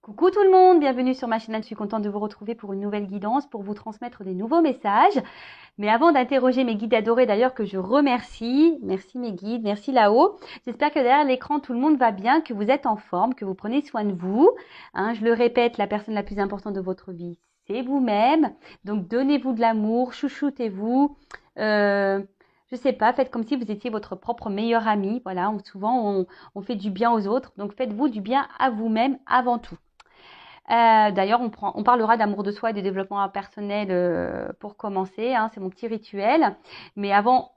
Coucou tout le monde, bienvenue sur ma chaîne. Je suis contente de vous retrouver pour une nouvelle guidance, pour vous transmettre des nouveaux messages. Mais avant d'interroger mes guides adorés d'ailleurs que je remercie, merci mes guides, merci là-haut. J'espère que derrière l'écran tout le monde va bien, que vous êtes en forme, que vous prenez soin de vous. Je le répète, la personne la plus importante de votre vie, c'est vous-même. Donc donnez-vous de l'amour, chouchoutez-vous. Je sais pas, faites comme si vous étiez votre propre meilleur ami. Voilà, souvent on fait du bien aux autres. Donc faites-vous du bien à vous-même avant tout. D'ailleurs, on parlera d'amour de soi et de développement personnel pour commencer. C'est mon petit rituel. Mais avant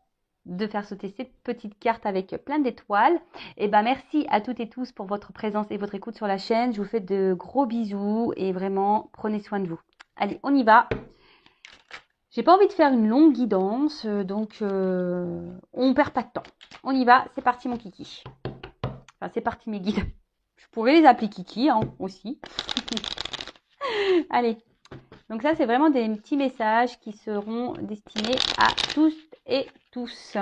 de faire sauter cette petite carte avec plein d'étoiles, merci à toutes et tous pour votre présence et votre écoute sur la chaîne. Je vous fais de gros bisous et vraiment, prenez soin de vous. Allez, on y va. J'ai pas envie de faire une longue guidance, donc on perd pas de temps. On y va, c'est parti mon kiki. Enfin, c'est parti mes guides. Je pourrais les appeler kiki aussi. Allez, donc ça c'est vraiment des petits messages qui seront destinés à tous et tous.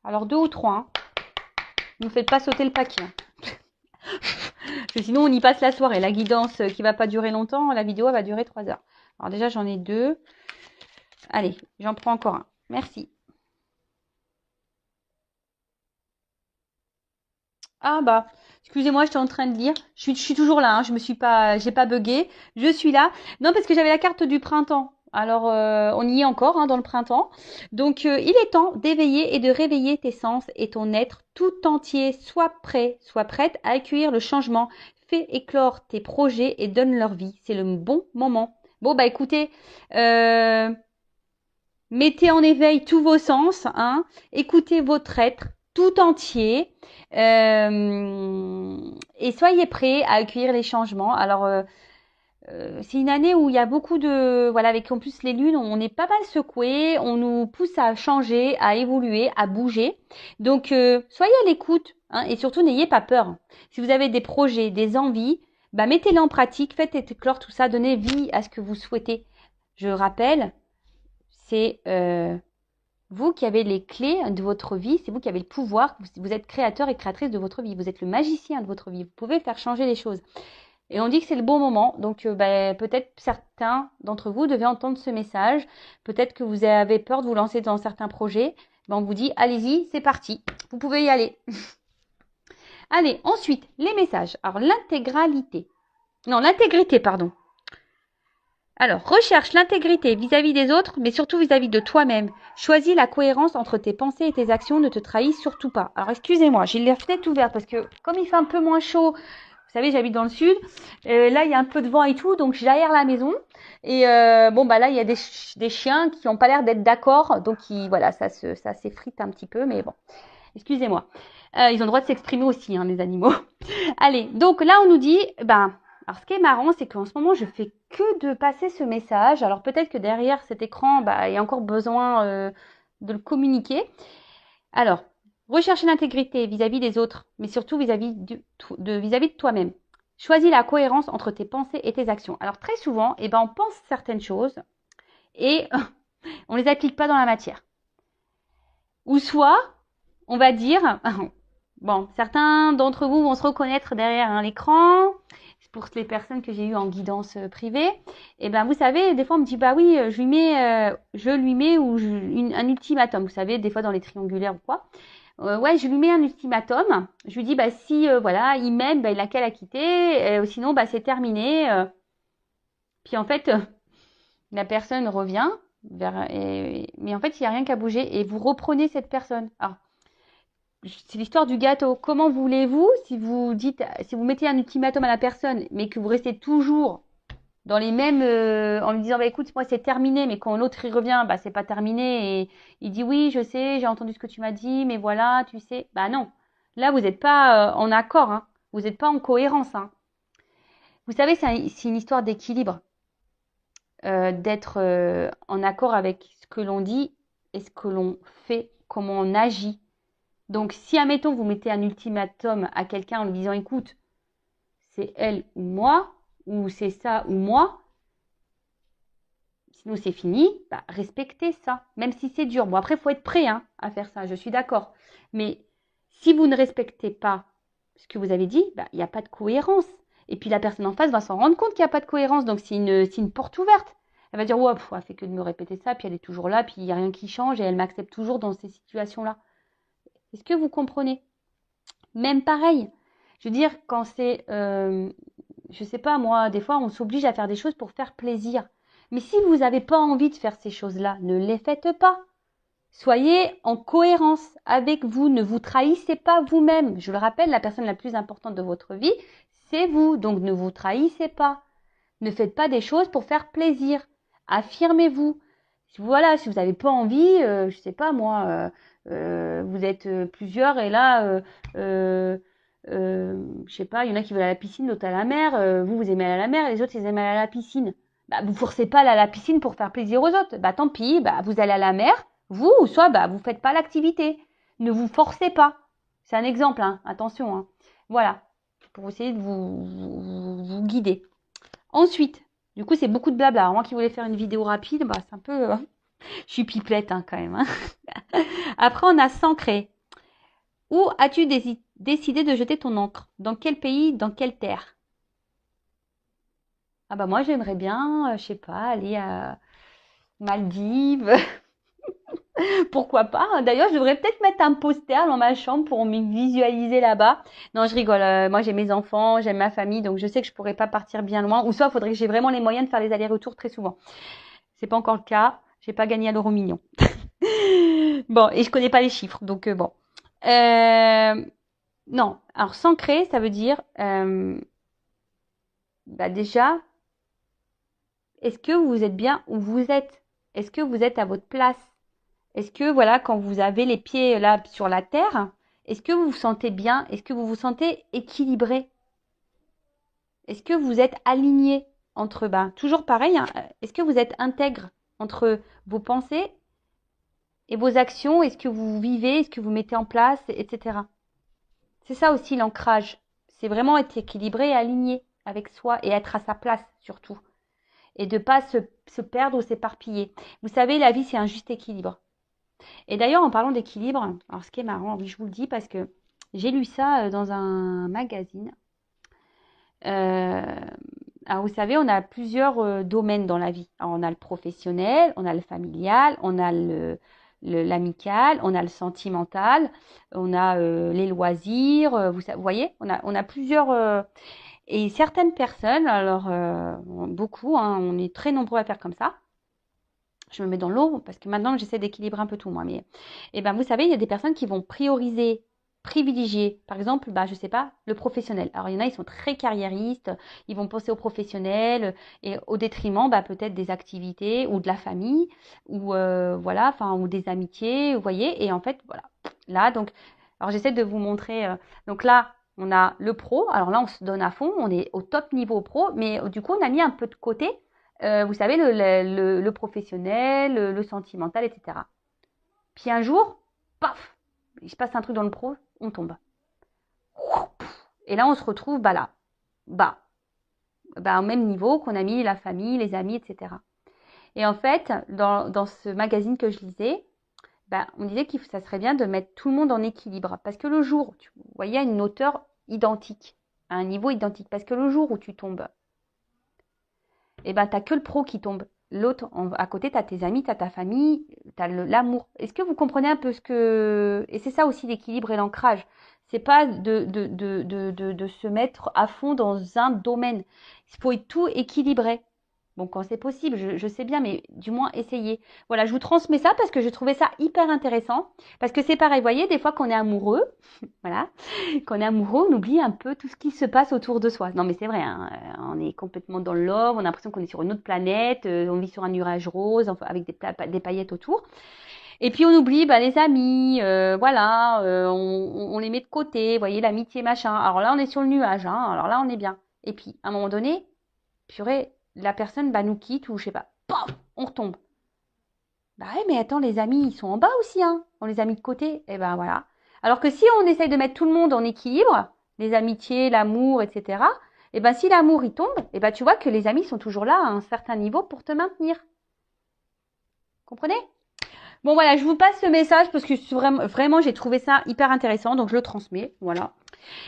Alors 2 ou 3, ne faites pas sauter le paquet. Parce que sinon on y passe la soirée. La guidance qui va pas durer longtemps, la vidéo elle va durer 3 heures. Alors déjà j'en ai 2. Allez, j'en prends encore un. Merci. Ah bah, excusez-moi, j'étais en train de lire. Je suis toujours là, j'ai pas bugué. Je suis là. Non, parce que j'avais la carte du printemps. Alors, on y est encore dans le printemps. Donc, il est temps d'éveiller et de réveiller tes sens et ton être tout entier. Sois prêt, sois prête à accueillir le changement. Fais éclore tes projets et donne leur vie. C'est le bon moment. Bon, bah écoutez, mettez en éveil tous vos sens, écoutez votre être tout entier et soyez prêts à accueillir les changements. Alors, c'est une année où il y a beaucoup de... Voilà, avec en plus les lunes, on est pas mal secoué, on nous pousse à changer, à évoluer, à bouger. Donc, soyez à l'écoute et surtout, n'ayez pas peur. Si vous avez des projets, des envies, mettez-les en pratique, faites éclore tout ça, donnez vie à ce que vous souhaitez. Je rappelle, c'est vous qui avez les clés de votre vie, c'est vous qui avez le pouvoir, vous êtes créateur et créatrice de votre vie, vous êtes le magicien de votre vie, vous pouvez faire changer les choses. Et on dit que c'est le bon moment, donc peut-être certains d'entre vous devaient entendre ce message, peut-être que vous avez peur de vous lancer dans certains projets, on vous dit allez-y, c'est parti, vous pouvez y aller. Allez, ensuite, les messages. Alors l'intégrité, pardon. Alors, recherche l'intégrité vis-à-vis des autres, mais surtout vis-à-vis de toi-même. Choisis la cohérence entre tes pensées et tes actions, ne te trahis surtout pas. Alors, excusez-moi, j'ai la fenêtre ouverte parce que comme il fait un peu moins chaud, vous savez, j'habite dans le sud, là, il y a un peu de vent et tout, donc j'aère la maison. Et là, il y a des chiens qui n'ont pas l'air d'être d'accord, donc voilà, ça s'effrite un petit peu, mais bon, excusez-moi. Ils ont le droit de s'exprimer aussi, les animaux. Allez, donc là, on nous dit, alors, ce qui est marrant, c'est qu'en ce moment, je fais que de passer ce message. Alors, peut-être que derrière cet écran, il y a encore besoin de le communiquer. Alors, rechercher l'intégrité vis-à-vis des autres, mais surtout vis-à-vis de toi-même. Choisis la cohérence entre tes pensées et tes actions. Alors, très souvent, on pense certaines choses et on ne les applique pas dans la matière. Ou soit, on va dire, bon, certains d'entre vous vont se reconnaître derrière l'écran. Pour les personnes que j'ai eues en guidance privée, vous savez, des fois on me dit oui, je lui mets un ultimatum. Vous savez, des fois dans les triangulaires ou quoi. Ouais, je lui mets un ultimatum. Je lui dis si voilà, il m'aime, il a qu'à la quitter. Sinon, c'est terminé. Puis en fait, la personne revient mais en fait, il n'y a rien qu'à bouger et vous reprenez cette personne. Alors, c'est l'histoire du gâteau. Comment voulez-vous, si vous mettez un ultimatum à la personne, mais que vous restez toujours dans les mêmes, en lui disant, écoute, moi c'est terminé, mais quand l'autre y revient, c'est pas terminé, et il dit, oui, je sais, j'ai entendu ce que tu m'as dit, mais voilà, tu sais, non. Là, vous n'êtes pas en accord, vous n'êtes pas en cohérence. Vous savez, c'est une histoire d'équilibre, d'être en accord avec ce que l'on dit et ce que l'on fait, comment on agit. Donc, si, admettons, vous mettez un ultimatum à quelqu'un en lui disant, écoute, c'est elle ou moi, ou c'est ça ou moi, sinon c'est fini, respectez ça, même si c'est dur. Bon, après, il faut être prêt à faire ça, je suis d'accord. Mais si vous ne respectez pas ce que vous avez dit, bah, il n'y a pas de cohérence. Et puis la personne en face va s'en rendre compte qu'il n'y a pas de cohérence. Donc c'est une porte ouverte. Elle va dire, ouais, elle fait que de me répéter ça, puis elle est toujours là, puis il n'y a rien qui change et elle m'accepte toujours dans ces situations-là. Est-ce que vous comprenez? Même pareil. Je veux dire, quand c'est, je sais pas moi, des fois on s'oblige à faire des choses pour faire plaisir. Mais si vous n'avez pas envie de faire ces choses-là, ne les faites pas. Soyez en cohérence avec vous, ne vous trahissez pas vous-même. Je le rappelle, la personne la plus importante de votre vie, c'est vous. Donc ne vous trahissez pas. Ne faites pas des choses pour faire plaisir. Affirmez-vous. Voilà, si vous n'avez pas envie, je sais pas moi, vous êtes plusieurs et là, je sais pas, il y en a qui veulent aller à la piscine, d'autres à la mer. Vous aimez aller à la mer, les autres ils aiment aller à la piscine. Bah, vous forcez pas à aller à la piscine pour faire plaisir aux autres. Bah tant pis, bah vous allez à la mer, vous, ou soit bah vous faites pas l'activité. Ne vous forcez pas. C'est un exemple, hein, attention. Hein. Voilà, pour essayer de vous guider. Ensuite, du coup, c'est beaucoup de blabla. Alors, moi qui voulais faire une vidéo rapide, bah, c'est un peu... je suis pipelette hein, quand même. Hein. Après, on a s'ancrer. Où as-tu décidé de jeter ton encre? Dans quel pays? Dans quelle terre? Ah bah moi, j'aimerais bien, je sais pas, aller à Maldives. Pourquoi pas? D'ailleurs, je devrais peut-être mettre un poster dans ma chambre pour me visualiser là-bas. Non, je rigole. Moi, j'ai mes enfants, j'aime ma famille, donc je sais que je pourrais pas partir bien loin. Ou soit, il faudrait que j'ai vraiment les moyens de faire les allers-retours très souvent. C'est pas encore le cas. J'ai pas gagné à l'euro million. Bon, et je connais pas les chiffres, donc bon. Non, alors s'ancrer, ça veut dire bah déjà, est-ce que vous êtes bien où vous êtes? Est-ce que vous êtes à votre place? Est-ce que voilà, quand vous avez les pieds là sur la terre, est-ce que vous vous sentez bien? Est-ce que vous vous sentez équilibré? Est-ce que vous êtes aligné entre toujours pareil, hein, est-ce que vous êtes intègre entre vos pensées et vos actions? Est-ce que vous vivez? Est-ce que vous mettez en place, etc. C'est ça aussi l'ancrage. C'est vraiment être équilibré et aligné avec soi et être à sa place surtout. Et de ne pas se perdre ou s'éparpiller. Vous savez, la vie, c'est un juste équilibre. Et d'ailleurs, en parlant d'équilibre, alors ce qui est marrant, oui, je vous le dis parce que j'ai lu ça dans un magazine. Alors, vous savez, on a plusieurs domaines dans la vie. Alors, on a le professionnel, on a le familial, on a l'amical, on a le sentimental, on a les loisirs. Vous voyez, on a plusieurs. Et certaines personnes, alors beaucoup, hein, on est très nombreux à faire comme ça. Je me mets dans l'eau parce que maintenant j'essaie d'équilibrer un peu tout moi. Mais vous savez, il y a des personnes qui vont privilégier, par exemple, je sais pas, le professionnel. Alors il y en a, ils sont très carriéristes, ils vont penser au professionnel et au détriment peut-être des activités ou de la famille ou voilà, enfin ou des amitiés, vous voyez. Et en fait, voilà, là donc, alors j'essaie de vous montrer. Donc là, on a le pro. Alors là, on se donne à fond, on est au top niveau pro, mais du coup, on a mis un peu de côté. Vous savez, le professionnel, le sentimental, etc. Puis un jour, paf, il se passe un truc dans le pro, on tombe. Et là, on se retrouve là, au même niveau qu'on a mis la famille, les amis, etc. Et en fait, dans ce magazine que je lisais, on disait que ça serait bien de mettre tout le monde en équilibre. Parce que le jour, vous voyez, à une hauteur identique, à un niveau identique. Parce que le jour où tu tombes, t'as que le pro qui tombe. L'autre, à côté, t'as tes amis, t'as ta famille, t'as l'amour. Est-ce que vous comprenez un peu ce que... Et c'est ça aussi l'équilibre et l'ancrage. C'est pas de se mettre à fond dans un domaine. Il faut tout équilibrer. Bon, quand c'est possible, je sais bien, mais du moins essayer. Voilà, je vous transmets ça parce que je trouvais ça hyper intéressant. Parce que c'est pareil, vous voyez, des fois qu'on est amoureux, voilà, quand on est amoureux, on oublie un peu tout ce qui se passe autour de soi. Non, mais c'est vrai, hein, on est complètement dans le love, on a l'impression qu'on est sur une autre planète, on vit sur un nuage rose, enfin, avec des paillettes autour. Et puis on oublie les amis, voilà, on les met de côté, vous voyez, l'amitié, machin. Alors là, on est sur le nuage, hein, alors là, on est bien. Et puis, à un moment donné, purée, la personne nous quitte ou je sais pas, paf, on retombe. Ouais, mais attends, les amis, ils sont en bas aussi, hein. On les a mis de côté. Et voilà. Alors que si on essaye de mettre tout le monde en équilibre, les amitiés, l'amour, etc., si l'amour il tombe, tu vois que les amis sont toujours là à un certain niveau pour te maintenir. Comprenez? Bon voilà, je vous passe ce message parce que vraiment j'ai trouvé ça hyper intéressant, donc je le transmets. Voilà.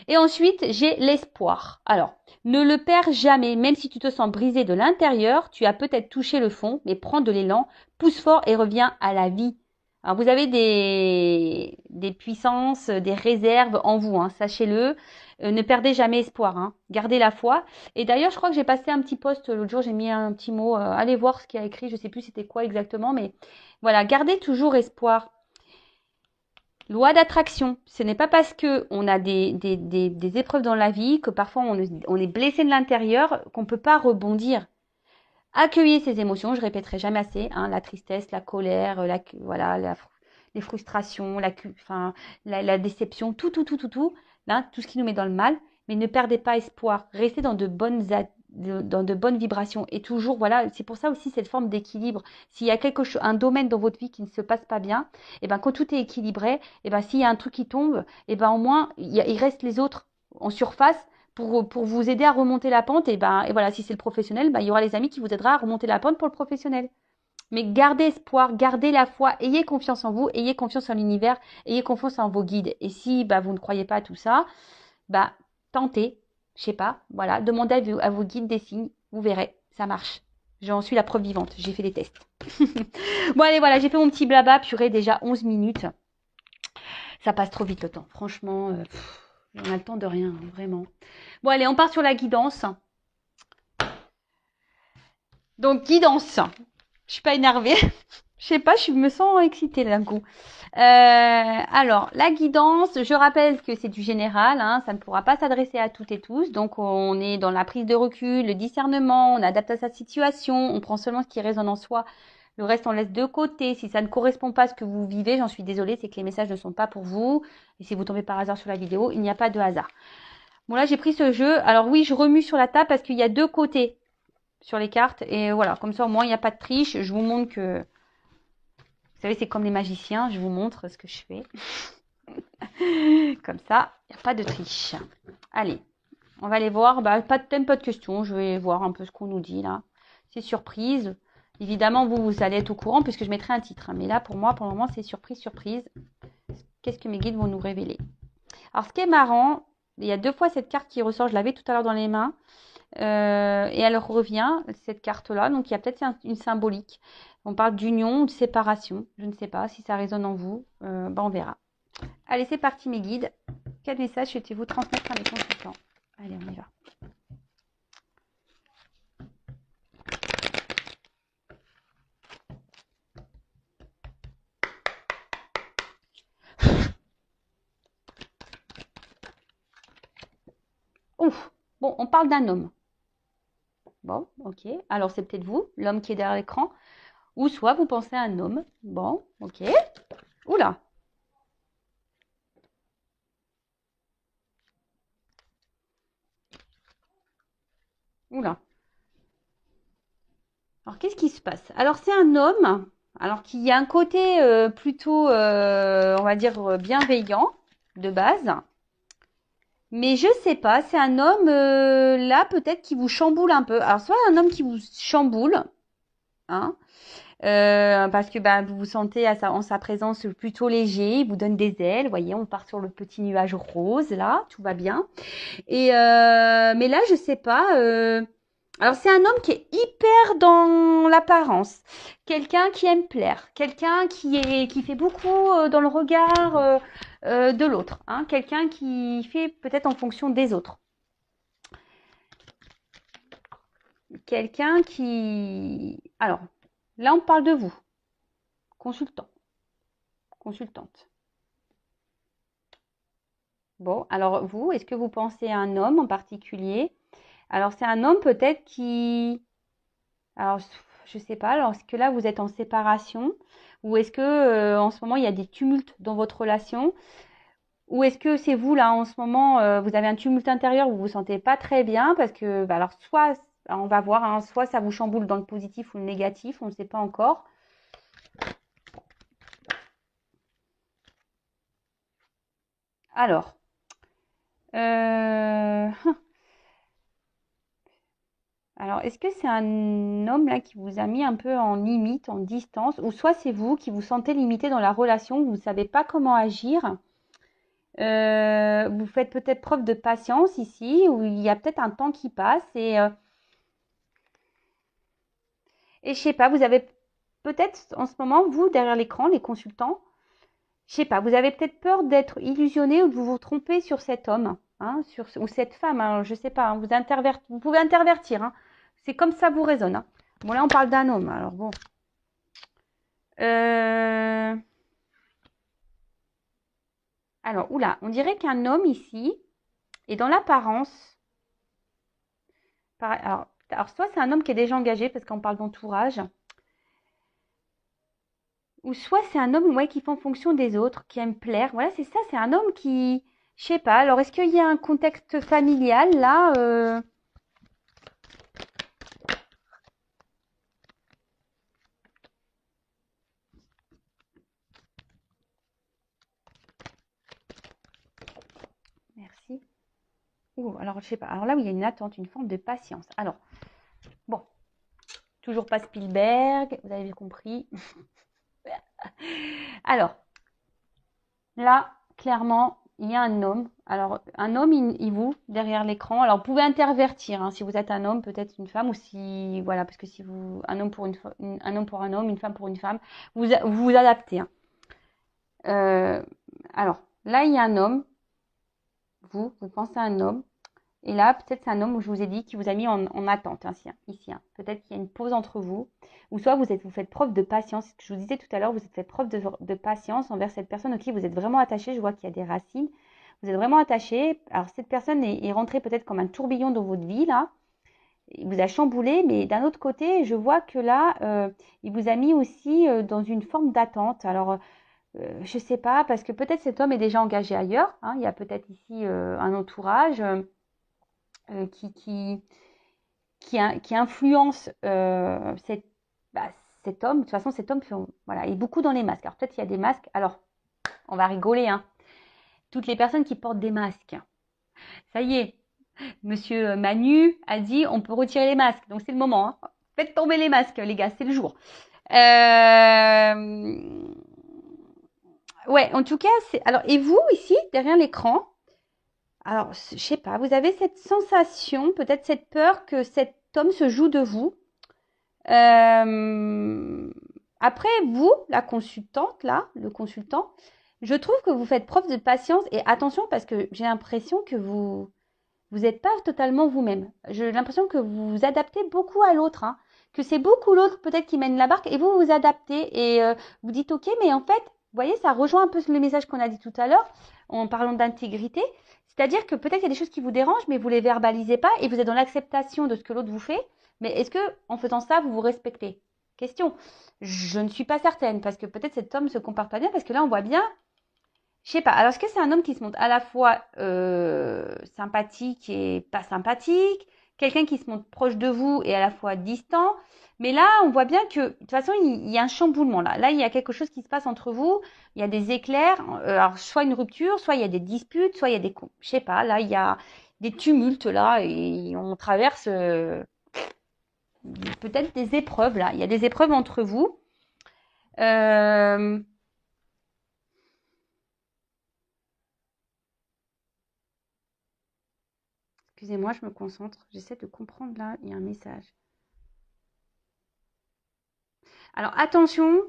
Et ensuite, j'ai l'espoir. Alors, ne le perds jamais, même si tu te sens brisé de l'intérieur, tu as peut-être touché le fond, mais prends de l'élan, pousse fort et reviens à la vie. Alors, vous avez des puissances, des réserves en vous, hein, sachez-le. Ne perdez jamais espoir, hein. Gardez la foi. Et d'ailleurs, je crois que j'ai passé un petit post l'autre jour, j'ai mis un petit mot. Allez voir ce qu'il y a écrit, je ne sais plus c'était quoi exactement, mais voilà, gardez toujours espoir. Loi d'attraction. Ce n'est pas parce que on a des épreuves dans la vie que parfois on est blessé de l'intérieur qu'on ne peut pas rebondir. Accueillez ces émotions, je répéterai jamais assez, hein, la tristesse, la colère, les frustrations, la déception, tout, hein, tout ce qui nous met dans le mal, mais ne perdez pas espoir, restez dans dans de bonnes vibrations et toujours, voilà, c'est pour ça aussi cette forme d'équilibre. S'il y a un domaine dans votre vie qui ne se passe pas bien, et ben quand tout est équilibré, et ben s'il y a un truc qui tombe, et ben au moins il reste les autres en surface pour vous aider à remonter la pente. Et voilà, si c'est le professionnel, il y aura les amis qui vous aidera à remonter la pente pour le professionnel. Mais gardez espoir, gardez la foi, ayez confiance en vous, ayez confiance en l'univers, ayez confiance en vos guides. Et si vous ne croyez pas à tout ça, tentez, je sais pas, voilà, demandez à vos guides des signes, vous verrez, ça marche. J'en suis la preuve vivante, j'ai fait des tests. Bon allez, voilà, j'ai fait mon petit blabla, purée, déjà 11 minutes. Ça passe trop vite le temps, franchement, on a le temps de rien, hein, vraiment. Bon allez, on part sur la guidance. Donc guidance, je suis pas énervée. Je sais pas, je me sens excitée d'un coup. Alors, la guidance, je rappelle que c'est du général, hein, ça ne pourra pas s'adresser à toutes et tous. Donc, on est dans la prise de recul, le discernement, on adapte à sa situation, on prend seulement ce qui résonne en soi. Le reste, on laisse de côté. Si ça ne correspond pas à ce que vous vivez, j'en suis désolée, c'est que les messages ne sont pas pour vous. Et si vous tombez par hasard sur la vidéo, il n'y a pas de hasard. Bon, là, j'ai pris ce jeu. Alors oui, je remue sur la table parce qu'il y a deux côtés sur les cartes. Et voilà, comme ça, au moins, il n'y a pas de triche. Je vous montre que... Vous savez, c'est comme les magiciens. Je vous montre ce que je fais. Comme ça, il n'y a pas de triche. Allez, on va aller voir. Pas de thème, pas de questions. Je vais voir un peu ce qu'on nous dit là. C'est surprise. Évidemment, vous allez être au courant puisque je mettrai un titre. Mais là, pour moi, pour le moment, c'est surprise, surprise. Qu'est-ce que mes guides vont nous révéler? Alors, ce qui est marrant, il y a deux fois cette carte qui ressort. Je l'avais tout à l'heure dans les mains. Et elle revient, cette carte-là. Donc, il y a peut-être une symbolique. On parle d'union ou de séparation. Je ne sais pas si ça résonne en vous. On verra. Allez, c'est parti mes guides. Quel message souhaitez-vous transmettre à mes consultants? Allez, on y va. Ouf. Bon, on parle d'un homme. Bon, ok. Alors, c'est peut-être vous, l'homme qui est derrière l'écran. Ou soit vous pensez à un homme. Bon, ok. Oula. Oula. Alors, qu'est-ce qui se passe? Alors, c'est un homme, alors qu'il y a un côté plutôt, on va dire, bienveillant de base. Mais je sais pas, c'est un homme là peut-être qui vous chamboule un peu. Alors, soit un homme qui vous chamboule, hein, parce que vous vous sentez en sa présence plutôt léger, il vous donne des ailes. Vous voyez, on part sur le petit nuage rose là, tout va bien. Et mais là, je sais pas. Alors, c'est un homme qui est hyper dans l'apparence, quelqu'un qui aime plaire, quelqu'un qui fait beaucoup dans le regard de l'autre, hein, quelqu'un qui fait peut-être en fonction des autres, quelqu'un qui... Alors, là, on parle de vous, consultant, consultante. Bon, alors vous, est-ce que vous pensez à un homme en particulier? Alors, c'est un homme peut-être qui... Alors, je sais pas, alors est-ce que là, vous êtes en séparation? Ou est-ce que en ce moment, il y a des tumultes dans votre relation? Ou est-ce que c'est vous, là, en ce moment, vous avez un tumulte intérieur, vous vous sentez pas très bien? Parce que, alors, soit, on va voir, hein, soit ça vous chamboule dans le positif ou le négatif, on ne sait pas encore. Alors, euh, alors, est-ce que c'est un homme là qui vous a mis un peu en limite, en distance, ou soit c'est vous qui vous sentez limité dans la relation, vous ne savez pas comment agir, Vous faites peut-être preuve de patience ici, où il y a peut-être un temps qui passe et je sais pas, vous avez peut-être en ce moment, vous, derrière l'écran, les consultants, je sais pas, vous avez peut-être peur d'être illusionné ou de vous tromper sur cet homme, hein, ou cette femme, hein, je sais pas, hein, vous pouvez intervertir, hein. C'est comme ça vous résonne, hein. Bon, là, on parle d'un homme, alors bon. Euh, Alors, oula, on dirait qu'un homme ici est dans l'apparence. Alors, soit c'est un homme qui est déjà engagé parce qu'on parle d'entourage, ou soit c'est un homme ouais, qui fait en fonction des autres, qui aime plaire. Voilà, c'est ça, c'est un homme qui, je sais pas. Alors, est-ce qu'il y a un contexte familial là Merci. Ouh, alors, je sais pas. Alors là, où il y a une attente, une forme de patience. Alors, bon, toujours pas Spielberg, vous avez compris. Alors, là, clairement, il y a un homme. Alors, un homme, il vous, derrière l'écran. Alors, vous pouvez intervertir, hein, si vous êtes un homme, peut-être une femme, ou si, voilà, parce que si vous, un homme pour un homme pour un homme, une femme pour une femme, vous adaptez, hein. Euh, alors, là, il y a un homme. Vous pensez à un homme. Et là, peut-être c'est un homme où je vous ai dit qui vous a mis en attente, hein, ici, hein. Peut-être qu'il y a une pause entre vous. Ou soit vous faites preuve de patience. Ce que je vous disais tout à l'heure, vous êtes fait preuve de patience envers cette personne auquel vous êtes vraiment attaché. Je vois qu'il y a des racines. Vous êtes vraiment attaché. Alors, cette personne est rentrée peut-être comme un tourbillon dans votre vie, là. Il vous a chamboulé, mais d'un autre côté, je vois que là, il vous a mis aussi dans une forme d'attente. Alors, je sais pas, parce que peut-être cet homme est déjà engagé ailleurs, hein. Il y a peut-être ici un entourage qui, qui, qui influence bah, cet homme. De toute façon, cet homme voilà, est beaucoup dans les masques. Alors peut-être il y a des masques. Alors, on va rigoler, hein. Toutes les personnes qui portent des masques. Ça y est, Monsieur Manu a dit on peut retirer les masques. Donc c'est le moment, hein. Faites tomber les masques, les gars, c'est le jour. Ouais, en tout cas, alors et vous ici derrière l'écran, alors je sais pas, vous avez cette sensation, peut-être cette peur que cet homme se joue de vous. Euh, Après, vous, la consultante, là, le consultant, je trouve que vous faites preuve de patience et attention parce que j'ai l'impression que vous n'êtes pas totalement vous-même. J'ai l'impression que vous vous adaptez beaucoup à l'autre, hein, que c'est beaucoup l'autre peut-être qui mène la barque et vous vous adaptez et vous dites ok, mais en fait, vous voyez, ça rejoint un peu le message qu'on a dit tout à l'heure en parlant d'intégrité. C'est-à-dire que peut-être il y a des choses qui vous dérangent, mais vous les verbalisez pas et vous êtes dans l'acceptation de ce que l'autre vous fait. Mais est-ce que en faisant ça, vous vous respectez? Question. Je ne suis pas certaine parce que peut-être cet homme se comporte pas bien parce que là, on voit bien je sais pas. Alors, est-ce que c'est un homme qui se montre à la fois sympathique et pas sympathique, quelqu'un qui se montre proche de vous et à la fois distant? Mais là, on voit bien que de toute façon, il y a un chamboulement là. Là, il y a quelque chose qui se passe entre vous. Il y a des éclairs. Alors, soit une rupture, soit il y a des disputes, soit il y a des, je sais pas. Là, il y a des tumultes là et on traverse peut-être des épreuves là. Il y a des épreuves entre vous. Euh, Excusez-moi, je me concentre. J'essaie de comprendre là. Il y a un message. Alors attention,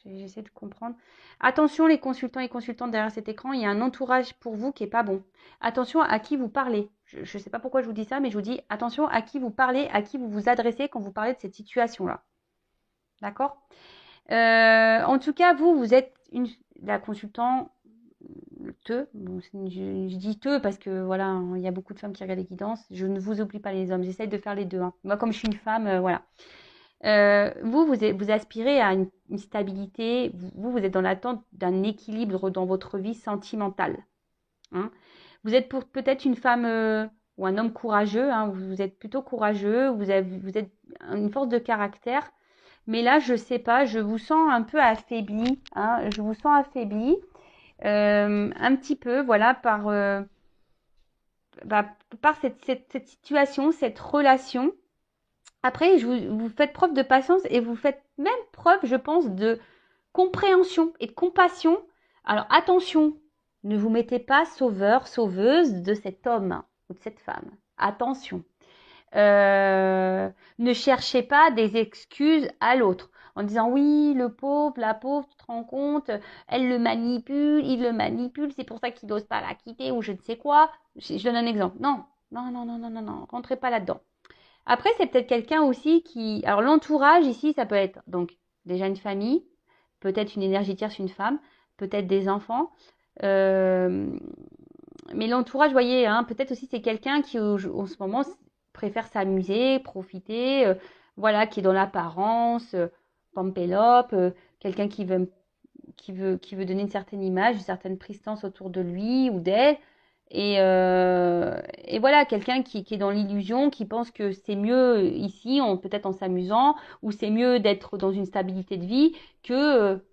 j'essaie de comprendre. Attention les consultants et consultantes derrière cet écran, il y a un entourage pour vous qui est pas bon. Attention à qui vous parlez. Je ne sais pas pourquoi je vous dis ça, mais je vous dis attention à qui vous parlez, à qui vous vous adressez quand vous parlez de cette situation-là. D'accord. En tout cas, vous êtes la consultant bon, je dis te parce que voilà, il y a beaucoup de femmes qui regardent les guidances. Je ne vous oublie pas les hommes. J'essaie de faire les deux, hein. Moi, comme je suis une femme, voilà. Vous aspirez à une stabilité, vous êtes dans l'attente d'un équilibre dans votre vie sentimentale, hein. Vous êtes peut-être une femme ou un homme courageux, hein, vous êtes plutôt courageux, vous êtes une force de caractère, mais là, je sais pas, je vous sens un peu affaibli, hein, je vous sens affaibli, un petit peu, voilà, bah, par cette situation, cette relation. Après, vous faites preuve de patience et vous faites même preuve, je pense, de compréhension et de compassion Alors attention, ne vous mettez pas sauveur, sauveuse de cet homme ou de cette femme. Attention. Ne cherchez pas des excuses à l'autre en disant oui, le pauvre, la pauvre, tu te rends compte, elle le manipule, il le manipule, c'est pour ça qu'il n'ose pas la quitter ou je ne sais quoi. Je donne un exemple. Non, non, non, non, non, non, non, rentrez pas là-dedans. Après, c'est peut-être quelqu'un aussi qui... Alors l'entourage ici, ça peut être donc déjà une famille, peut-être une énergie tierce, une femme, peut-être des enfants. Euh, mais l'entourage, vous voyez, hein, peut-être aussi c'est quelqu'un qui en ce moment préfère s'amuser, profiter, voilà, qui est dans l'apparence, pampélope, quelqu'un qui veut donner une certaine image, une certaine prestance autour de lui ou d'elle. Et voilà, quelqu'un qui est dans l'illusion, qui pense que c'est mieux ici, peut-être en s'amusant, ou c'est mieux d'être dans une stabilité de vie que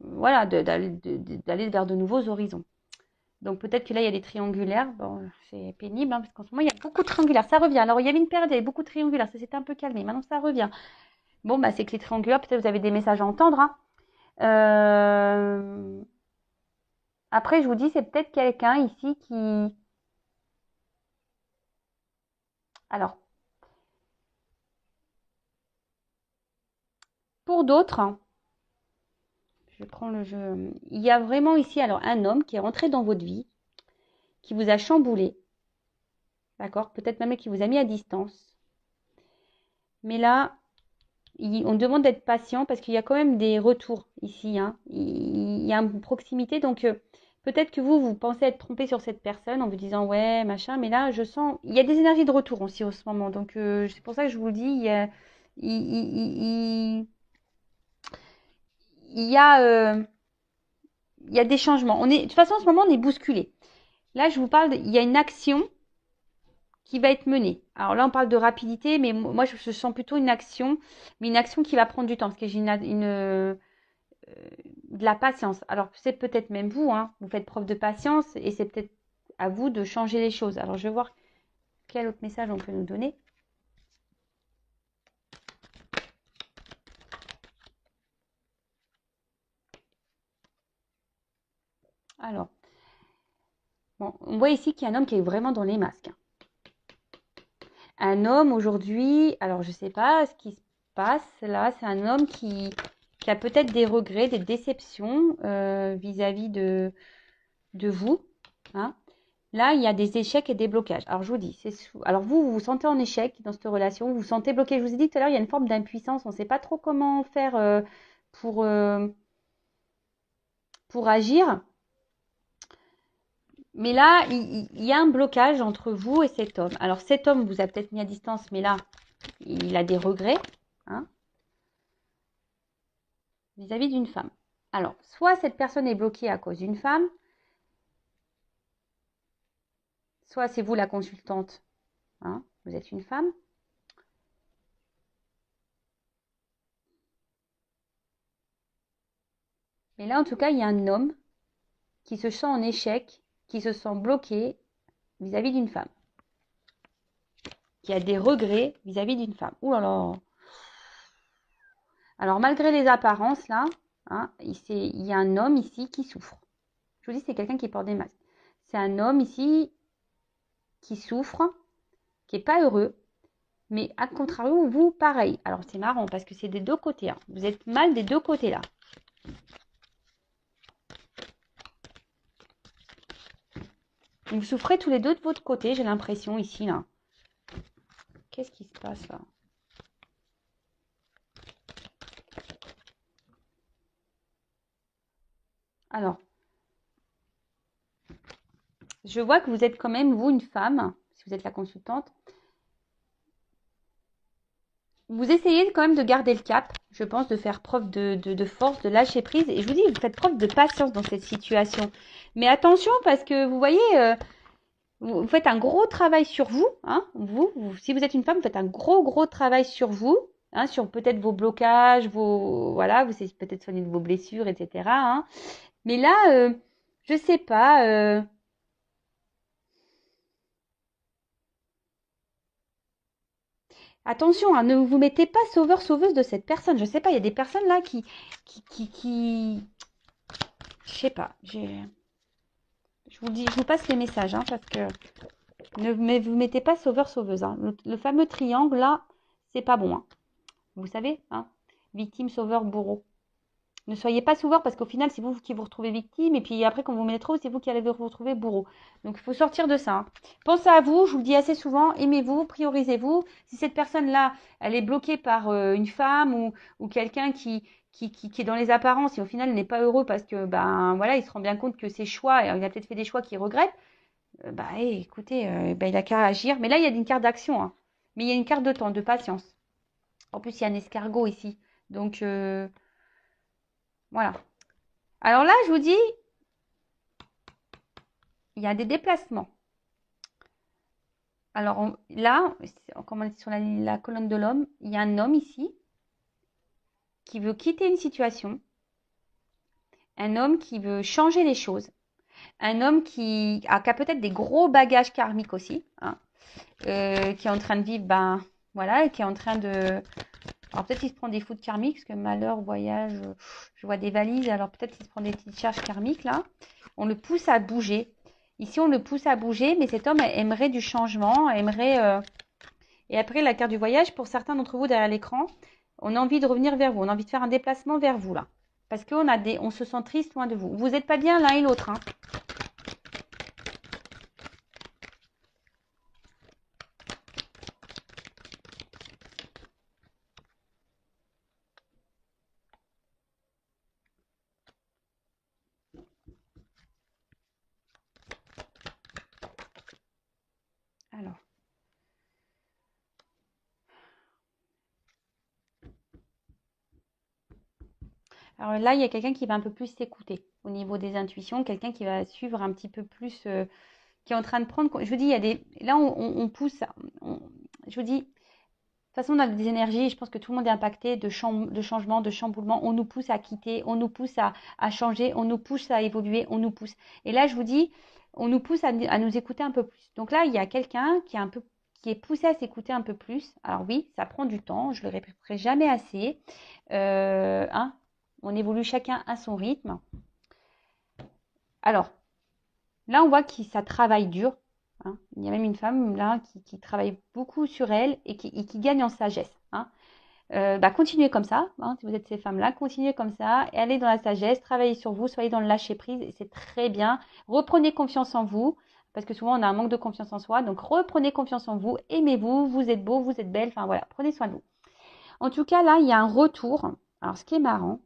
voilà, d'aller vers de nouveaux horizons. Donc peut-être que là, il y a des triangulaires. Bon, c'est pénible, hein, parce qu'en ce moment, il y a beaucoup de triangulaires. Ça revient. Alors, il y avait une période, il y avait beaucoup de triangulaires. Ça s'était un peu calmé. Maintenant, ça revient. Bon, bah, c'est que les triangulaires, peut-être vous avez des messages à entendre. Hein. Après, je vous dis, c'est peut-être quelqu'un ici qui... Alors, pour d'autres, hein, je prends le jeu. Il y a vraiment ici, alors, un homme qui est rentré dans votre vie, qui vous a chamboulé. D'accord? Peut-être même qui vous a mis à distance. Mais là, on demande d'être patient parce qu'il y a quand même des retours ici. Hein. Il y a une proximité. Donc, peut-être que vous pensez être trompé sur cette personne en vous disant ouais, machin. Mais là, je sens. Il y a des énergies de retour aussi en ce moment. Donc, c'est pour ça que je vous le dis. Il, il- il- il y a, il y a des changements. De toute façon, en ce moment, on est bousculé. Là, je vous parle. Il y a une action qui va être menée. Alors là, on parle de rapidité, mais moi, je sens plutôt une action, mais une action qui va prendre du temps parce que j'ai de la patience. Alors, c'est peut-être même vous, hein, vous faites preuve de patience et c'est peut-être à vous de changer les choses. Alors, je vais voir quel autre message on peut nous donner. Alors, bon, on voit ici qu'il y a un homme qui est vraiment dans les masques. Un homme aujourd'hui, alors je ne sais pas ce qui se passe là, c'est un homme qui a peut-être des regrets, des déceptions vis-à-vis de vous. Hein. Là, il y a des échecs et des blocages. Alors, je vous dis, alors vous vous sentez en échec dans cette relation, vous vous sentez bloqué. Je vous ai dit tout à l'heure, il y a une forme d'impuissance. On ne sait pas trop comment faire pour, euh, pour agir. Mais là, il y a un blocage entre vous et cet homme. Alors, cet homme vous a peut-être mis à distance, mais là, il a des regrets hein, vis-à-vis d'une femme. Alors, soit cette personne est bloquée à cause d'une femme, soit c'est vous la consultante, hein, vous êtes une femme. Mais là, en tout cas, il y a un homme qui se sent en échec, qui se sent bloqué vis-à-vis d'une femme, qui a des regrets vis-à-vis d'une femme. Ouh là là. Alors, malgré les apparences, là, hein, il y a un homme ici qui souffre. Je vous dis, c'est quelqu'un qui porte des masques. C'est un homme ici qui souffre, qui n'est pas heureux, mais à contrario, vous, pareil. Alors, c'est marrant parce que c'est des deux côtés. Hein. Vous êtes mal des deux côtés, là. Vous souffrez tous les deux de votre côté, j'ai l'impression, ici, là. Qu'est-ce qui se passe, là? Alors, je vois que vous êtes quand même, vous, une femme, si vous êtes la consultante. Vous essayez quand même de garder le cap, je pense, de faire preuve de force, de lâcher prise. Et je vous dis, vous faites preuve de patience dans cette situation. Mais attention, parce que vous voyez, vous faites un gros travail sur vous. Hein, si vous êtes une femme, vous faites un gros travail sur vous. Hein, sur peut-être vos blocages, voilà, vous essayez peut-être soigner de vos blessures, etc. Hein. Mais là, je sais pas. Attention, hein, ne vous mettez pas sauveur-sauveuse de cette personne. Je sais pas, il y a des personnes là qui Je sais pas. Je vous dis, je vous passe les messages, hein, parce que ne vous mettez pas sauveur-sauveuse. Hein. Le fameux triangle, là, c'est pas bon. Hein. Vous savez, hein, victime, sauveur, bourreau. Ne soyez pas sauveur parce qu'au final, c'est vous qui vous retrouvez victime. Et puis après, quand vous mettez trop, c'est vous qui allez vous retrouver bourreau. Donc, il faut sortir de ça. Hein. Pensez à vous, je vous le dis assez souvent, aimez-vous, priorisez-vous. Si cette personne-là, elle est bloquée par une femme ou quelqu'un qui est dans les apparences et au final n'est pas heureux parce que, ben voilà, il se rend bien compte que ses choix, il a peut-être fait des choix qu'il regrette, écoutez, il a qu'à agir. Mais là, il y a une carte d'action. Hein. Mais il y a une carte de temps, de patience. En plus, il y a un escargot ici. Donc, voilà. Alors là, je vous dis, il y a des déplacements. Alors là, comme on est sur la colonne de l'homme, il y a un homme ici qui veut quitter une situation, un homme qui veut changer les choses, un homme qui a peut-être des gros bagages karmiques aussi, hein, qui est en train de vivre, voilà, qui est en train de... Alors peut-être qu'il se prend des foudres karmiques, parce que malheur, voyage, je vois des valises, alors peut-être qu'il se prend des petites charges karmiques là. On le pousse à bouger. Ici, on le pousse à bouger, mais cet homme aimerait du changement, aimerait... Et après, la carte du voyage, pour certains d'entre vous derrière l'écran, on a envie de revenir vers vous, on a envie de faire un déplacement vers vous là. Parce on se sent triste loin de vous. Vous n'êtes pas bien l'un et l'autre. Hein. Alors là, il y a quelqu'un qui va un peu plus s'écouter au niveau des intuitions, quelqu'un qui va suivre un petit peu plus, qui est en train de prendre. Je vous dis, il y a des. Là, on pousse. Je vous dis, de toute façon, on a des énergies. Je pense que tout le monde est impacté de changement, de chamboulement. On nous pousse à quitter, on nous pousse à changer, on nous pousse à évoluer, on nous pousse. Et là, je vous dis, on nous pousse à nous écouter un peu plus. Donc là, il y a quelqu'un qui est poussé à s'écouter un peu plus. Alors oui, ça prend du temps. Je le répéterai jamais assez. Hein, on évolue chacun à son rythme. Alors, là, on voit que ça travaille dur. Hein. Il y a même une femme là qui travaille beaucoup sur elle et qui gagne en sagesse. Hein. Continuez comme ça. Hein, si vous êtes ces femmes-là, continuez comme ça. Et allez dans la sagesse, travaillez sur vous, soyez dans le lâcher-prise. Et c'est très bien. Reprenez confiance en vous. Parce que souvent, on a un manque de confiance en soi. Donc, reprenez confiance en vous. Aimez-vous. Vous êtes beau, vous êtes belle. Enfin, voilà. Prenez soin de vous. En tout cas, là, il y a un retour. Alors, ce qui est marrant,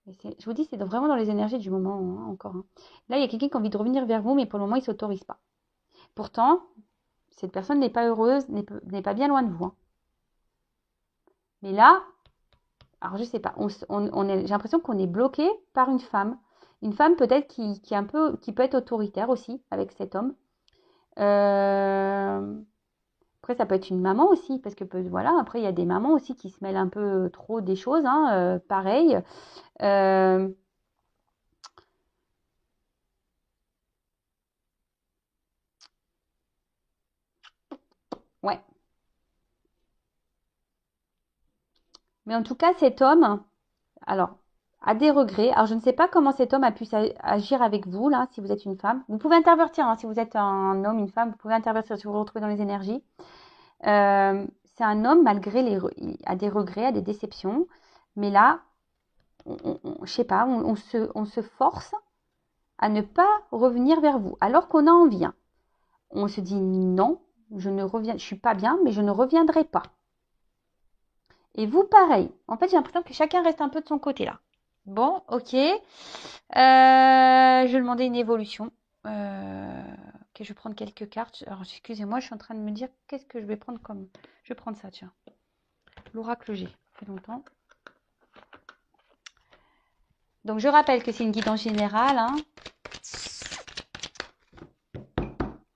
je vous dis, c'est vraiment dans les énergies du moment, hein, encore. Hein. Là, il y a quelqu'un qui a envie de revenir vers vous, mais pour le moment, il ne s'autorise pas. Pourtant, cette personne n'est pas heureuse, n'est pas bien loin de vous. Hein. Mais là, alors je ne sais pas, j'ai l'impression qu'on est bloqué par une femme. Une femme peut-être qui peut être autoritaire aussi avec cet homme. Après, ça peut être une maman aussi, parce que voilà, après, il y a des mamans aussi qui se mêlent un peu trop des choses, hein, pareil. Ouais. Mais en tout cas, cet homme, alors, a des regrets. Alors, je ne sais pas comment cet homme a pu agir avec vous, là, si vous êtes une femme. Vous pouvez intervertir, hein, si vous êtes un homme, une femme, vous pouvez intervertir si vous vous retrouvez dans les énergies. C'est un homme, malgré il a des regrets, a des déceptions. Mais là, je sais pas, on se force à ne pas revenir vers vous, alors qu'on a envie. Hein. On se dit non, je suis pas bien, mais je ne reviendrai pas. Et vous, pareil. En fait, j'ai l'impression que chacun reste un peu de son côté là. Bon, ok. Je vais demander une évolution. Ok, je vais prendre quelques cartes. Alors, excusez-moi, je suis en train de me dire qu'est-ce que je vais prendre comme... Je vais prendre ça, tiens. L'oracle G. Ça fait longtemps. Donc, je rappelle que c'est une guidance générale. Hein.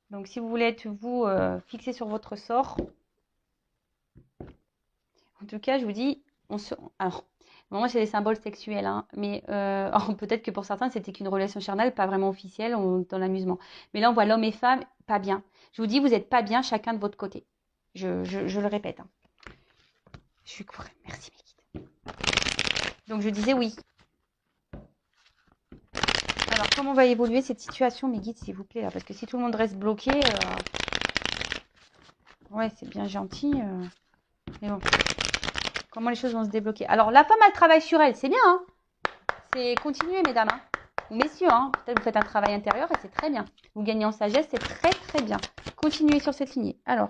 Donc, si vous voulez être, vous, fixé sur votre sort... En tout cas, je vous dis... Alors... Moi, c'est des symboles sexuels, hein, mais peut-être que pour certains, c'était qu'une relation charnelle, pas vraiment officielle, dans l'amusement. Mais là, on voit l'homme et femme pas bien. Je vous dis, vous n'êtes pas bien chacun de votre côté. Je le répète. Hein. Je suis courée. Merci, mes guides. Donc, je disais oui. Alors, comment va évoluer cette situation, mes guides, s'il vous plaît, là? Parce que si tout le monde reste bloqué, ouais, c'est bien gentil. Mais bon, comment les choses vont se débloquer? Alors, la femme, elle travaille sur elle, c'est bien, hein? C'est continuer, mesdames, hein? Ou messieurs, hein? Peut-être vous faites un travail intérieur et c'est très bien. Vous gagnez en sagesse, c'est très, très bien. Continuez sur cette lignée. Alors,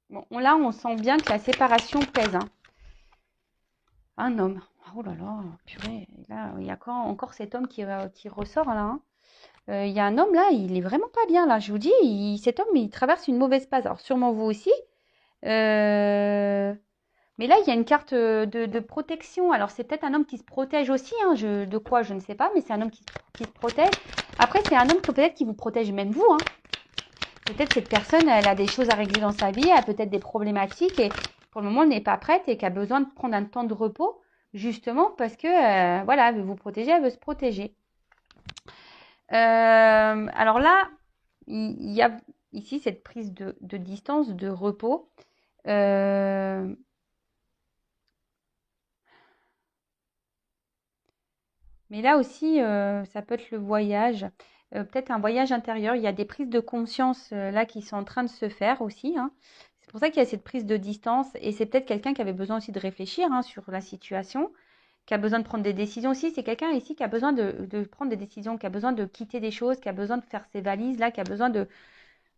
bon, là, on sent bien que la séparation pèse, hein. Un homme. Oh là là, purée. Là, il y a encore cet homme qui ressort, là, hein. Il y a un homme, là, il est vraiment pas bien, là. Je vous dis, cet homme, il traverse une mauvaise passe. Alors, sûrement vous aussi. Euh, Mais là, il y a une carte de protection. Alors, c'est peut-être un homme qui se protège aussi, hein. De quoi, je ne sais pas, mais c'est un homme qui se protège. Après, c'est un homme peut-être qui vous protège même vous, hein. Peut-être cette personne, elle a des choses à régler dans sa vie, elle a peut-être des problématiques et pour le moment, elle n'est pas prête et qu'elle a besoin de prendre un temps de repos, justement parce que, voilà, elle veut vous protéger, elle veut se protéger. Alors là, il y a ici cette prise de distance, de repos. Mais là aussi, ça peut être le voyage, peut-être un voyage intérieur. Il y a des prises de conscience là qui sont en train de se faire aussi, hein. C'est pour ça qu'il y a cette prise de distance et c'est peut-être quelqu'un qui avait besoin aussi de réfléchir, hein, sur la situation, qui a besoin de prendre des décisions aussi. C'est quelqu'un ici qui a besoin de prendre des décisions, qui a besoin de quitter des choses, qui a besoin de faire ses valises là, qui a besoin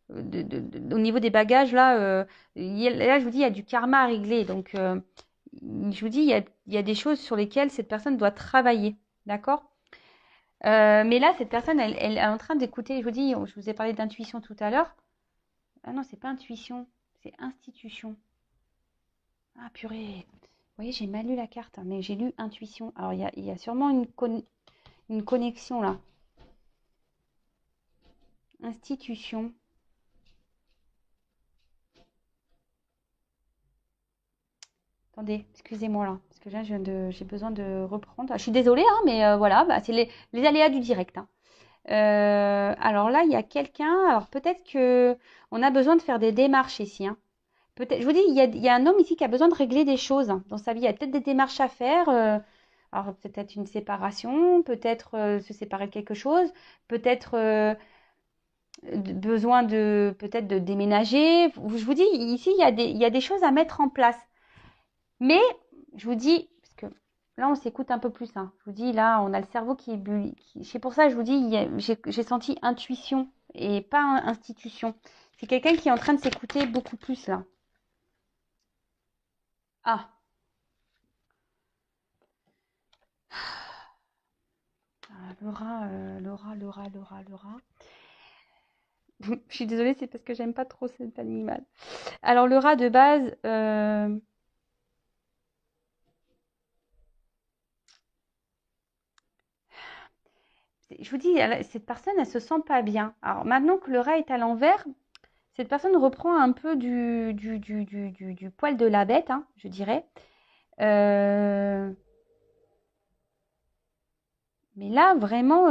au niveau des bagages là. Là, je vous dis, il y a du karma à régler. Donc, je vous dis, il y a des choses sur lesquelles cette personne doit travailler. D'accord? Mais là, cette personne, elle est en train d'écouter. Je vous dis, je vous ai parlé d'intuition tout à l'heure. Ah non, c'est pas intuition, c'est institution. Ah purée. Vous voyez, j'ai mal lu la carte, hein, mais j'ai lu intuition. Alors, il y a sûrement une connexion là. Institution. Attendez, excusez-moi là, parce que là, j'ai besoin de reprendre. Ah, je suis désolée, hein, mais voilà, bah, c'est les aléas du direct, hein. Alors là, il y a quelqu'un. Alors peut-être que on a besoin de faire des démarches ici, hein. Peut-être, je vous dis, il y a un homme ici qui a besoin de régler des choses, hein, dans sa vie. Il y a peut-être des démarches à faire. Alors peut-être une séparation, peut-être se séparer de quelque chose, peut-être besoin de peut-être de déménager. Je vous dis, ici, il y a des choses à mettre en place. Mais je vous dis, parce que là, on s'écoute un peu plus, hein. Je vous dis, là, on a le cerveau qui est c'est pour ça que je vous dis, j'ai senti intuition et pas institution. C'est quelqu'un qui est en train de s'écouter beaucoup plus là. Ah, Laura. Je suis désolée, c'est parce que j'aime pas trop cet animal. Alors, le rat de base, je vous dis, cette personne, elle se sent pas bien. Alors, maintenant que le rat est à l'envers, cette personne reprend un peu du poil de la bête, hein, je dirais. Euh, mais là, vraiment,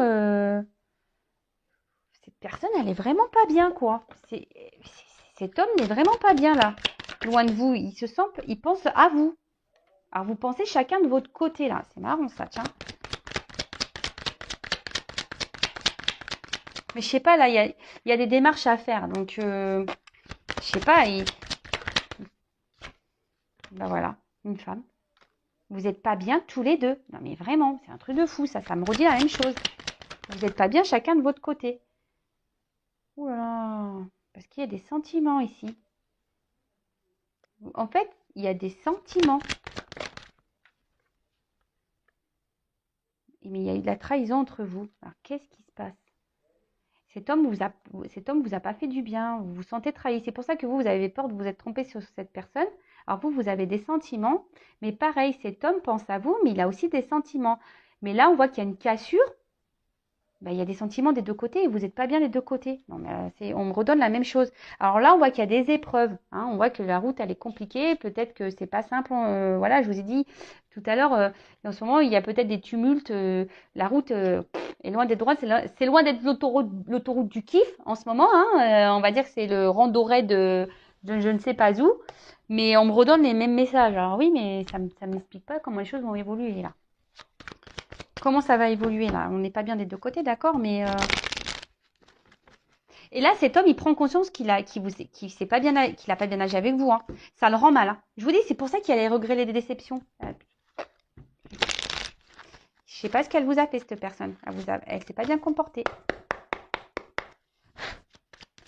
cette personne, elle est vraiment pas bien, quoi. Cet homme n'est vraiment pas bien, là. Loin de vous, il se sent, il pense à vous. Alors, vous pensez chacun de votre côté, là. C'est marrant, ça, tiens. Mais je sais pas, là, il y a des démarches à faire. Donc, je sais pas, ben voilà, une femme. Vous n'êtes pas bien tous les deux. Non, mais vraiment, c'est un truc de fou, ça me redit la même chose. Vous n'êtes pas bien chacun de votre côté. Ouh là là, parce qu'il y a des sentiments ici. En fait, il y a des sentiments. Mais il y a eu de la trahison entre vous. Alors, qu'est-ce qui se passe? Cet homme vous a pas fait du bien. Vous vous sentez trahi. C'est pour ça que vous avez peur de vous être trompé sur cette personne. Alors vous avez des sentiments. Mais pareil, cet homme pense à vous, mais il a aussi des sentiments. Mais là, on voit qu'il y a une cassure. ben, il y a des sentiments des deux côtés et vous n'êtes pas bien des deux côtés. Non, mais on me redonne la même chose. Alors là, on voit qu'il y a des épreuves. Hein, on voit que la route, elle est compliquée. Peut-être que c'est pas simple. Voilà, je vous ai dit tout à l'heure, en ce moment, il y a peut-être des tumultes. La route est loin d'être droite. C'est loin d'être l'autoroute du kiff en ce moment. Hein, on va dire que c'est le rando raid de je ne sais pas où. Mais on me redonne les mêmes messages. Alors oui, mais ça ne m'explique pas comment les choses vont évoluer là. Comment ça va évoluer là? On n'est pas bien des deux côtés, d'accord, mais et là, cet homme, il prend conscience qu'il a pas bien, qu'il a pas bien agi avec vous. Hein. Ça le rend mal. Hein. Je vous dis, c'est pour ça qu'il a les regrets, les déceptions. Je sais pas ce qu'elle vous a fait, cette personne. Elle s'est pas bien comportée.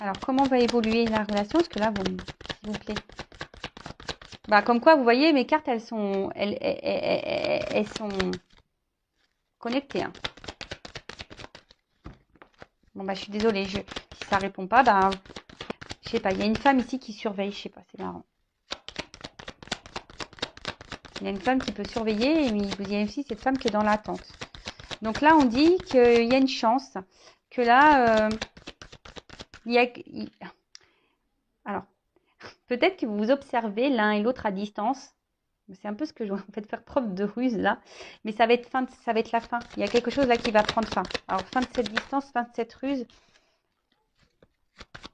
Alors, comment va évoluer la relation? Parce que là, s'il vous plaît. Bah, comme quoi, vous voyez, mes cartes, elles sont connectées. Hein. Bon, bah, je suis désolée. Si ça répond pas, bah, je sais pas. Il y a une femme ici qui surveille. Je sais pas, c'est marrant. Il y a une femme qui peut surveiller et il y a aussi cette femme qui est dans l'attente. Donc là, on dit qu'il y a une chance, que là, alors, peut-être que vous vous observez l'un et l'autre à distance. C'est un peu ce que je vais en fait faire preuve de ruse là. Mais ça va être la fin. Il y a quelque chose là qui va prendre fin. Alors, fin de cette distance, fin de cette ruse.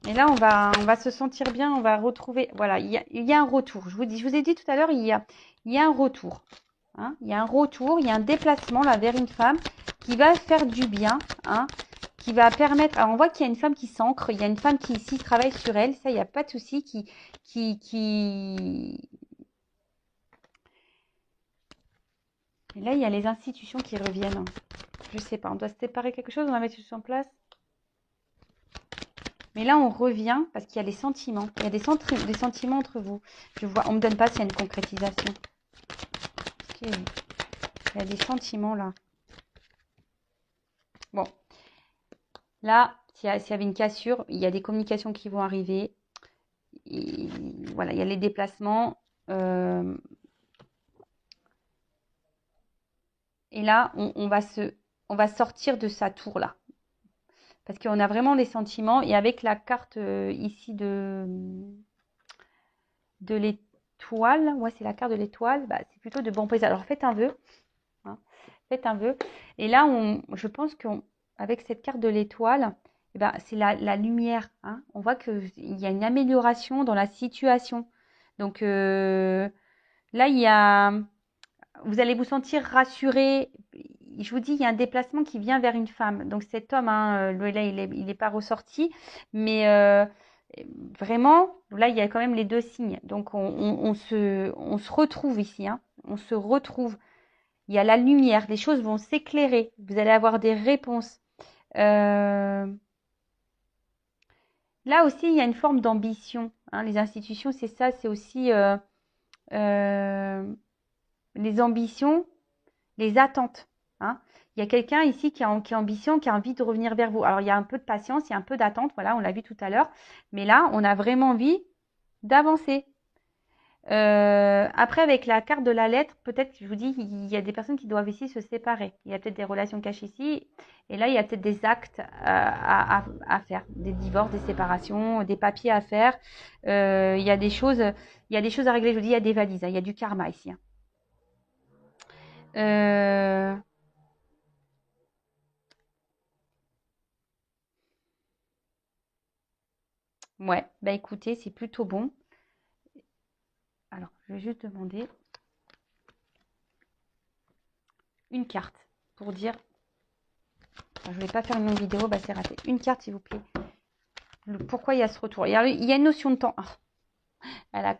Et là, on va se sentir bien, on va retrouver. Voilà, il y a un retour. Je vous ai dit tout à l'heure, il y a un retour. Hein, il y a un retour, il y a un déplacement là vers une femme qui va faire du bien, hein, qui va permettre. Alors on voit qu'il y a une femme qui s'ancre, il y a une femme qui ici travaille sur elle, ça il n'y a pas de souci, Et là il y a les institutions qui reviennent. Je sais pas, on doit se séparer quelque chose, on va mettre tout en place. Mais là on revient parce qu'il y a les sentiments, il y a des sentiments entre vous. Je vois, on me donne pas s'il y a une concrétisation. Okay. Il y a des sentiments là. Bon. Là, s'il y avait une cassure, il y a des communications qui vont arriver. Et voilà, il y a les déplacements. Et là, on va sortir de sa tour là. Parce qu'on a vraiment les sentiments. Et avec la carte ici de l'étoile, ouais, c'est la carte de l'étoile, bah, c'est plutôt de bon présage. Alors faites un vœu. Hein, faites un vœu. Et là, je pense qu'avec cette carte de l'étoile, eh ben, c'est la lumière. Hein. On voit qu'il y a une amélioration dans la situation. Donc là, vous allez vous sentir rassuré. Je vous dis, il y a un déplacement qui vient vers une femme. Donc cet homme, hein, là, il n'est pas ressorti. Mais vraiment, là, il y a quand même les deux signes. Donc on se retrouve ici. Hein. On se retrouve. Il y a la lumière, les choses vont s'éclairer, vous allez avoir des réponses. Là aussi, il y a une forme d'ambition. Hein. Les institutions, c'est ça, c'est aussi les ambitions, les attentes. Hein. Il y a quelqu'un ici qui a ambition, qui a envie de revenir vers vous. Alors, il y a un peu de patience, il y a un peu d'attente, voilà, on l'a vu tout à l'heure. Mais là, on a vraiment envie d'avancer. Après, avec la carte de la lettre, peut-être, je vous dis, il y a des personnes qui doivent ici se séparer. Il y a peut-être des relations cachées ici. Et là, il y a peut-être des actes à faire. Des divorces, des séparations, des papiers à faire. Il y a des choses à régler. Je vous dis, il y a des valises. Hein, il y a du karma ici. Hein. Ouais, bah écoutez, c'est plutôt bon. Alors, je vais juste demander une carte pour dire. Alors, je ne vais pas faire une longue vidéo, bah c'est raté. Une carte, s'il vous plaît. Pourquoi il y a ce retour. Il y a une notion de temps. À la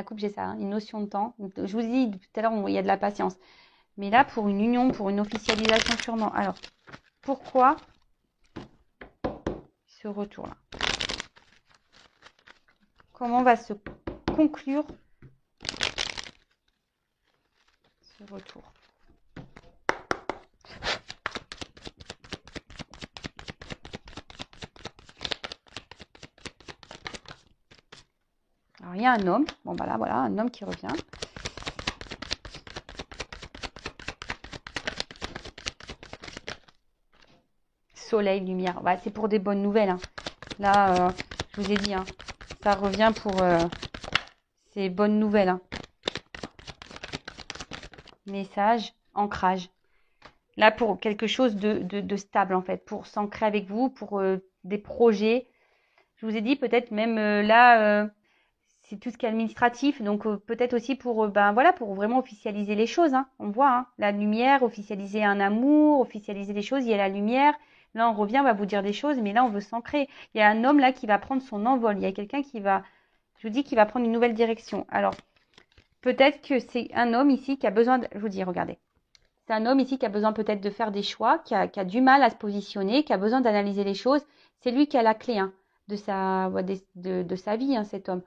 coupe, j'ai ça, hein, une notion de temps. Je vous dis tout à l'heure, il y a de la patience. Mais là, pour une union, pour une officialisation sûrement. Alors, pourquoi ce retour-là? Comment va se conclure ce retour? Alors, il y a un homme. Bon, bah là, voilà, un homme qui revient. soleil, lumière. Bah, c'est pour des bonnes nouvelles. Hein. Là, je vous ai dit, hein, ça revient pour ces bonnes nouvelles. Hein. Message, ancrage. Là, pour quelque chose de stable, en fait, pour s'ancrer avec vous, pour des projets. Je vous ai dit, peut-être même là, c'est tout ce qui est administratif. Donc, peut-être aussi pour, ben voilà, pour vraiment officialiser les choses. Hein. On voit, hein, la lumière, officialiser un amour, officialiser les choses. Il y a la lumière. Là, on revient, on va vous dire des choses, mais là, on veut s'ancrer. Il y a un homme là qui va prendre son envol. Il y a quelqu'un qui va, je vous dis, qui va prendre une nouvelle direction. Alors, peut-être que c'est un homme ici qui a besoin de, je vous dis, regardez. C'est un homme ici qui a besoin peut-être de faire des choix, qui a du mal à se positionner, qui a besoin d'analyser les choses. C'est lui qui a la clé hein, de sa vie, hein, cet homme.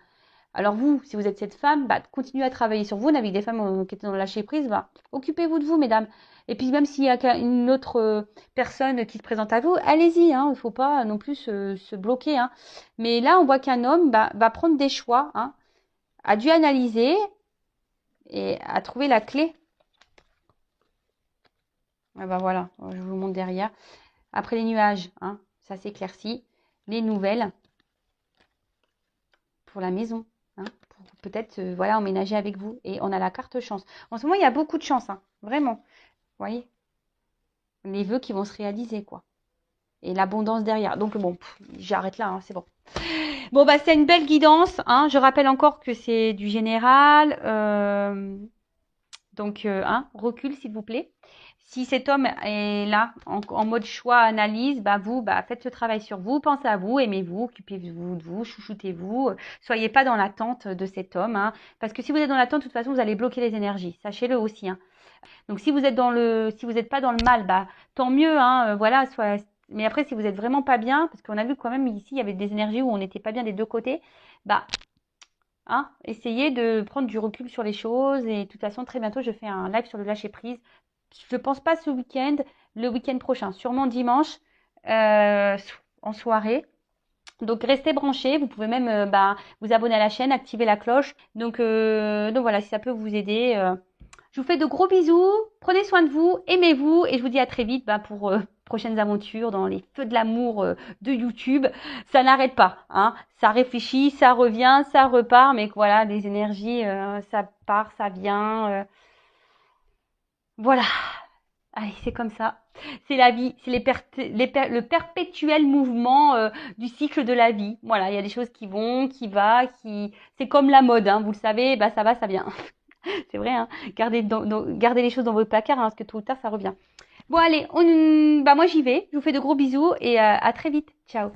Alors vous, si vous êtes cette femme, bah, continuez à travailler sur vous. On a vu des femmes qui étaient dans le lâcher prise, bah, occupez-vous de vous, mesdames. Et puis même s'il y a une autre personne qui se présente à vous, allez-y. Hein, il ne faut pas non plus se bloquer. Hein. Mais là, on voit qu'un homme va prendre des choix, hein, a dû analyser et a trouvé la clé. Ah bah voilà, je vous montre derrière. Après les nuages, hein, ça s'éclaircit. Les nouvelles pour la maison, hein, pour peut-être voilà, emménager avec vous. Et on a la carte chance. En ce moment, il y a beaucoup de chance, hein, vraiment. Vous voyez, les vœux qui vont se réaliser, quoi. Et l'abondance derrière. Donc bon, j'arrête là, hein, c'est bon. Bon, bah c'est une belle guidance. Hein. Je rappelle encore que c'est du général. Donc, recul, s'il vous plaît. Si cet homme est là, en mode choix, analyse, bah vous, bah faites ce travail sur vous, pensez à vous, aimez-vous, occupez-vous de vous, chouchoutez-vous. Soyez pas dans l'attente de cet homme, hein, parce que si vous êtes dans l'attente, de toute façon, vous allez bloquer les énergies. Sachez-le aussi. Hein. Donc, si vous êtes si vous n'êtes pas dans le mal, bah tant mieux. Hein, voilà. Mais après, si vous êtes vraiment pas bien, parce qu'on a vu quand même ici, il y avait des énergies où on n'était pas bien des deux côtés, bah hein, essayez de prendre du recul sur les choses. Et de toute façon, très bientôt, je fais un live sur le lâcher prise. Je ne pense pas ce week-end, le week-end prochain, sûrement dimanche en soirée. Donc restez branchés, vous pouvez même vous abonner à la chaîne, activer la cloche. Donc voilà, si ça peut vous aider. Je vous fais de gros bisous, prenez soin de vous, aimez-vous et je vous dis à très vite pour prochaines aventures dans les feux de l'amour de YouTube. Ça n'arrête pas, hein. Ça réfléchit, ça revient, ça repart, mais voilà, les énergies, ça part, ça vient. Voilà. Allez, c'est comme ça. C'est la vie, c'est le perpétuel mouvement du cycle de la vie. Voilà, il y a des choses qui vont, c'est comme la mode, hein, vous le savez, bah ça va, ça vient. C'est vrai, hein. Gardez les choses dans votre placard, hein, parce que tôt ou tard, ça revient. Bon, allez, moi j'y vais. Je vous fais de gros bisous et à très vite. Ciao.